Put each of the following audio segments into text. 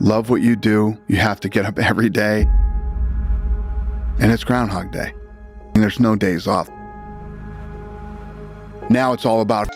love what you do, you have to get up every day. And it's Groundhog Day. And there's no days off. Now it's all about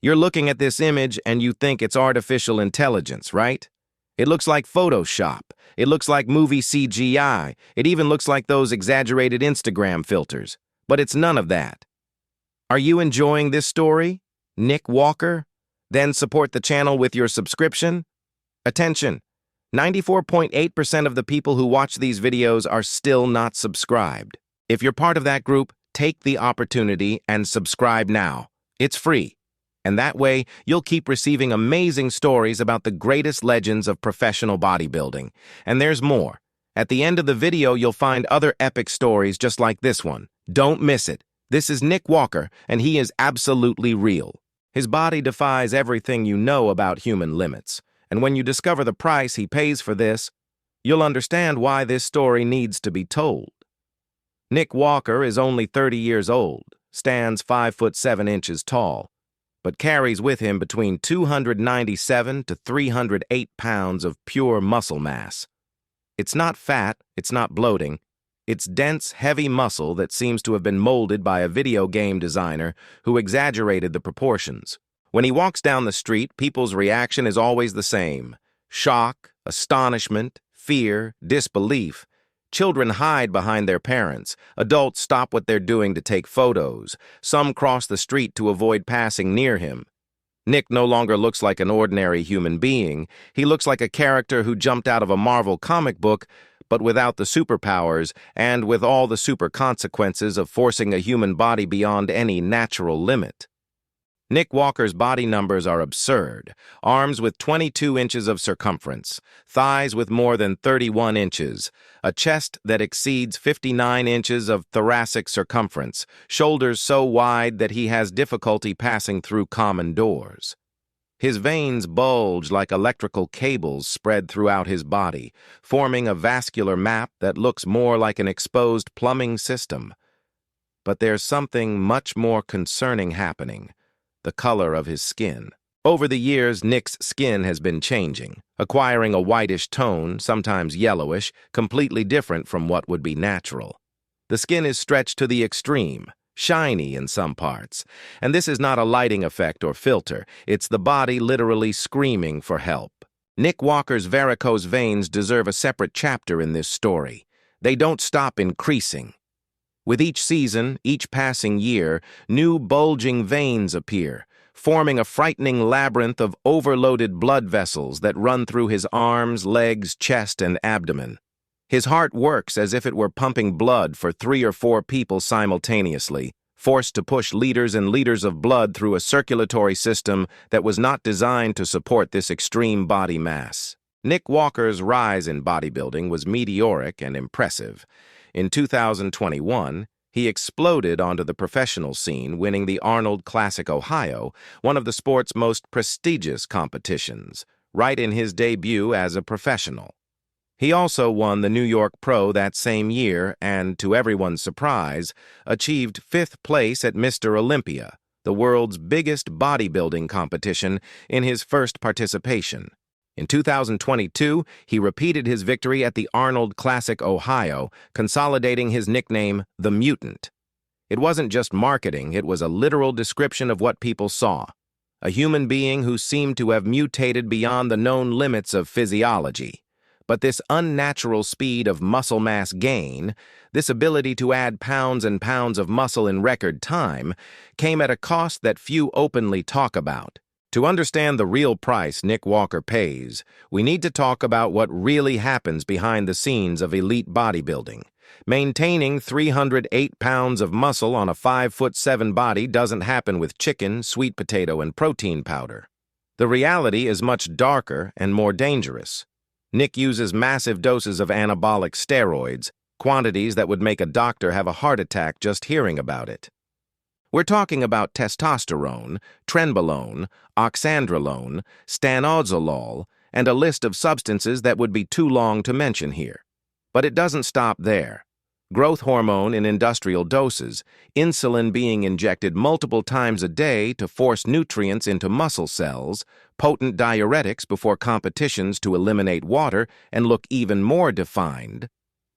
You're looking at this image and you think it's artificial intelligence, right? It looks like Photoshop. It looks like movie CGI. It even looks like those exaggerated Instagram filters. But it's none of that. Are you enjoying this story? Nick Walker? Then support the channel with your subscription. Attention! 94.8% of the people who watch these videos are still not subscribed. If you're part of that group, take the opportunity and subscribe now. It's free. And that way, you'll keep receiving amazing stories about the greatest legends of professional bodybuilding. And there's more. At the end of the video, you'll find other epic stories just like this one. Don't miss it. This is Nick Walker, and he is absolutely real. His body defies everything you know about human limits. And when you discover the price he pays for this, you'll understand why this story needs to be told. Nick Walker is only 30 years old, stands 5'7" tall, but carries with him between 297 to 308 pounds of pure muscle mass. It's not fat, it's not bloating. It's dense, heavy muscle that seems to have been molded by a video game designer who exaggerated the proportions. When he walks down the street, people's reaction is always the same: shock, astonishment, fear, disbelief. Children hide behind their parents. Adults stop what they're doing to take photos. Some cross the street to avoid passing near him. Nick no longer looks like an ordinary human being. He looks like a character who jumped out of a Marvel comic book, but without the superpowers and with all the super consequences of forcing a human body beyond any natural limit. Nick Walker's body numbers are absurd. Arms with 22 inches of circumference, thighs with more than 31 inches, a chest that exceeds 59 inches of thoracic circumference, shoulders so wide that he has difficulty passing through common doors. His veins bulge like electrical cables spread throughout his body, forming a vascular map that looks more like an exposed plumbing system. But there's something much more concerning happening: the color of his skin. Over the years, Nick's skin has been changing, acquiring a whitish tone, sometimes yellowish, completely different from what would be natural. The skin is stretched to the extreme, shiny in some parts, and this is not a lighting effect or filter. It's the body literally screaming for help. Nick Walker's varicose veins deserve a separate chapter in this story. They don't stop increasing. With each season, each passing year, new bulging veins appear, forming a frightening labyrinth of overloaded blood vessels that run through his arms, legs, chest, and abdomen. His heart works as if it were pumping blood for 3 or 4 people simultaneously, forced to push liters and liters of blood through a circulatory system that was not designed to support this extreme body mass. Nick Walker's rise in bodybuilding was meteoric and impressive. In 2021, he exploded onto the professional scene, winning the Arnold Classic Ohio, one of the sport's most prestigious competitions, right in his debut as a professional. He also won the New York Pro that same year and, to everyone's surprise, achieved 5th place at Mr. Olympia, the world's biggest bodybuilding competition, in his first participation. In 2022, he repeated his victory at the Arnold Classic Ohio, consolidating his nickname, The Mutant. It wasn't just marketing, it was a literal description of what people saw: a human being who seemed to have mutated beyond the known limits of physiology. But this unnatural speed of muscle mass gain, this ability to add pounds and pounds of muscle in record time, came at a cost that few openly talk about. To understand the real price Nick Walker pays, we need to talk about what really happens behind the scenes of elite bodybuilding. Maintaining 308 pounds of muscle on a 5'7" body doesn't happen with chicken, sweet potato, and protein powder. The reality is much darker and more dangerous. Nick uses massive doses of anabolic steroids, quantities that would make a doctor have a heart attack just hearing about it. We're talking about testosterone, trenbolone, oxandrolone, stanozolol, and a list of substances that would be too long to mention here. But it doesn't stop there. Growth hormone in industrial doses, insulin being injected multiple times a day to force nutrients into muscle cells, potent diuretics before competitions to eliminate water and look even more defined,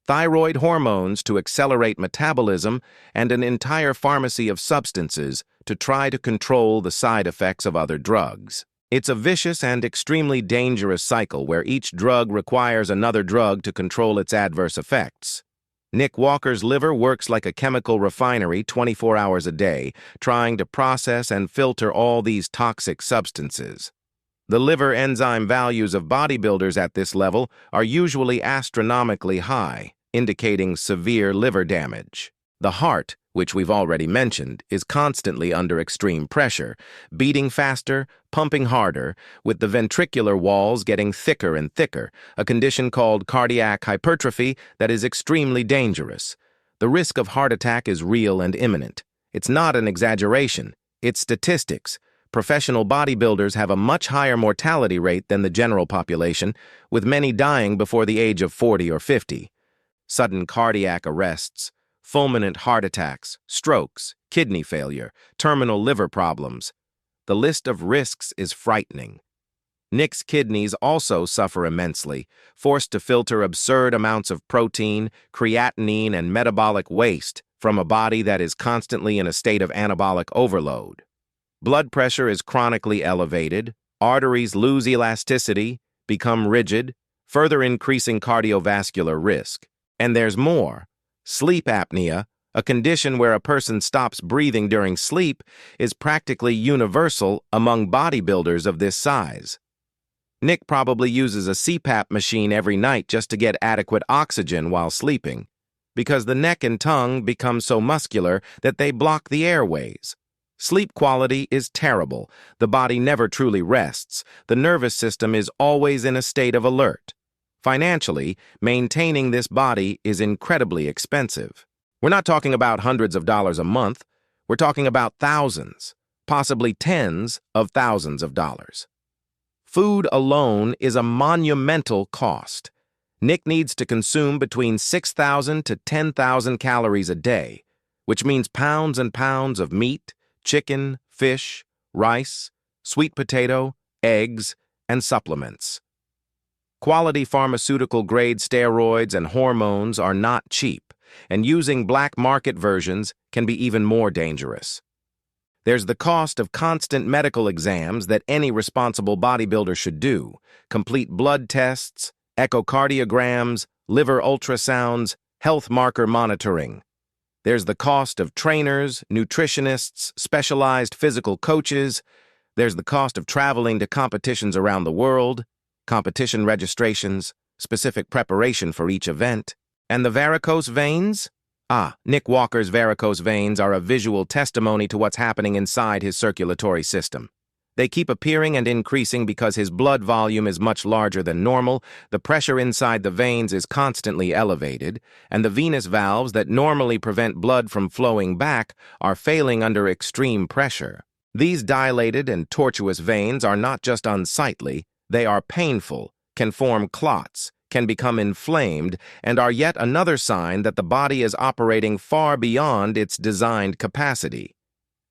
thyroid hormones to accelerate metabolism, and an entire pharmacy of substances to try to control the side effects of other drugs. It's a vicious and extremely dangerous cycle where each drug requires another drug to control its adverse effects. Nick Walker's liver works like a chemical refinery 24 hours a day, trying to process and filter all these toxic substances. The liver enzyme values of bodybuilders at this level are usually astronomically high, indicating severe liver damage. The heart, which we've already mentioned, is constantly under extreme pressure, beating faster, pumping harder, with the ventricular walls getting thicker and thicker, a condition called cardiac hypertrophy that is extremely dangerous. The risk of heart attack is real and imminent. It's not an exaggeration. It's statistics. Professional bodybuilders have a much higher mortality rate than the general population, with many dying before the age of 40 or 50. Sudden cardiac arrests, fulminant heart attacks, strokes, kidney failure, terminal liver problems. The list of risks is frightening. Nick's kidneys also suffer immensely, forced to filter absurd amounts of protein, creatinine, and metabolic waste from a body that is constantly in a state of anabolic overload. Blood pressure is chronically elevated, arteries lose elasticity, become rigid, further increasing cardiovascular risk. And there's more. Sleep apnea, a condition where a person stops breathing during sleep, is practically universal among bodybuilders of this size. Nick probably uses a CPAP machine every night just to get adequate oxygen while sleeping, because the neck and tongue become so muscular that they block the airways. Sleep quality is terrible. The body never truly rests. The nervous system is always in a state of alert. Financially, maintaining this body is incredibly expensive. We're not talking about hundreds of dollars a month. We're talking about thousands, possibly tens of thousands of dollars. Food alone is a monumental cost. Nick needs to consume between 6,000 to 10,000 calories a day, which means pounds and pounds of meat, chicken, fish, rice, sweet potato, eggs, and supplements. Quality pharmaceutical-grade steroids and hormones are not cheap, and using black market versions can be even more dangerous. There's the cost of constant medical exams that any responsible bodybuilder should do, complete blood tests, echocardiograms, liver ultrasounds, health marker monitoring. There's the cost of trainers, nutritionists, specialized physical coaches. There's the cost of traveling to competitions around the world, competition registrations, specific preparation for each event. And the varicose veins? Nick Walker's varicose veins are a visual testimony to what's happening inside his circulatory system. They keep appearing and increasing because his blood volume is much larger than normal, the pressure inside the veins is constantly elevated, and the venous valves that normally prevent blood from flowing back are failing under extreme pressure. These dilated and tortuous veins are not just unsightly, they are painful, can form clots, can become inflamed, and are yet another sign that the body is operating far beyond its designed capacity.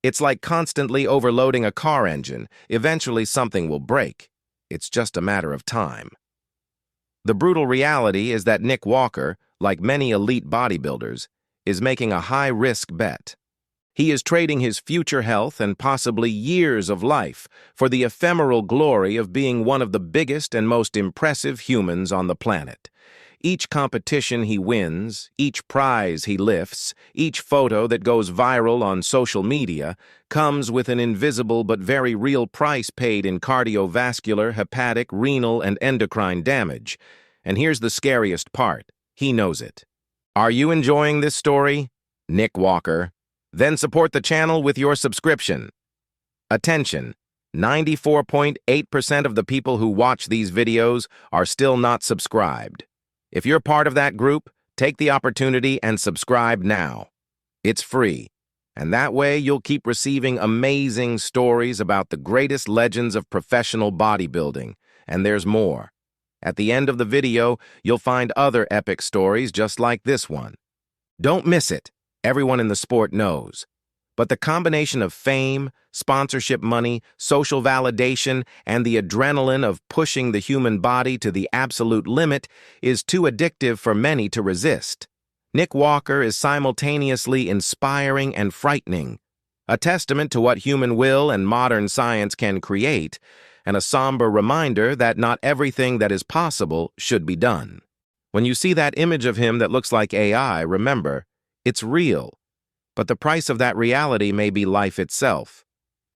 It's like constantly overloading a car engine. Eventually something will break. It's just a matter of time. The brutal reality is that Nick Walker, like many elite bodybuilders, is making a high-risk bet. He is trading his future health and possibly years of life for the ephemeral glory of being one of the biggest and most impressive humans on the planet. Each competition he wins, each prize he lifts, each photo that goes viral on social media comes with an invisible but very real price paid in cardiovascular, hepatic, renal, and endocrine damage. And here's the scariest part. He knows it. Are you enjoying this story? Nick Walker. Then support the channel with your subscription. Attention! 94.8% of the people who watch these videos are still not subscribed. If you're part of that group, take the opportunity and subscribe now. It's free, And that way, you'll keep receiving amazing stories about the greatest legends of professional bodybuilding. And there's more. At the end of the video, you'll find other epic stories just like this one. Don't miss it. Everyone in the sport knows. But the combination of fame, sponsorship money, social validation, and the adrenaline of pushing the human body to the absolute limit is too addictive for many to resist. Nick Walker is simultaneously inspiring and frightening, a testament to what human will and modern science can create, and a somber reminder that not everything that is possible should be done. When you see that image of him that looks like AI, remember, it's real. But the price of that reality may be life itself.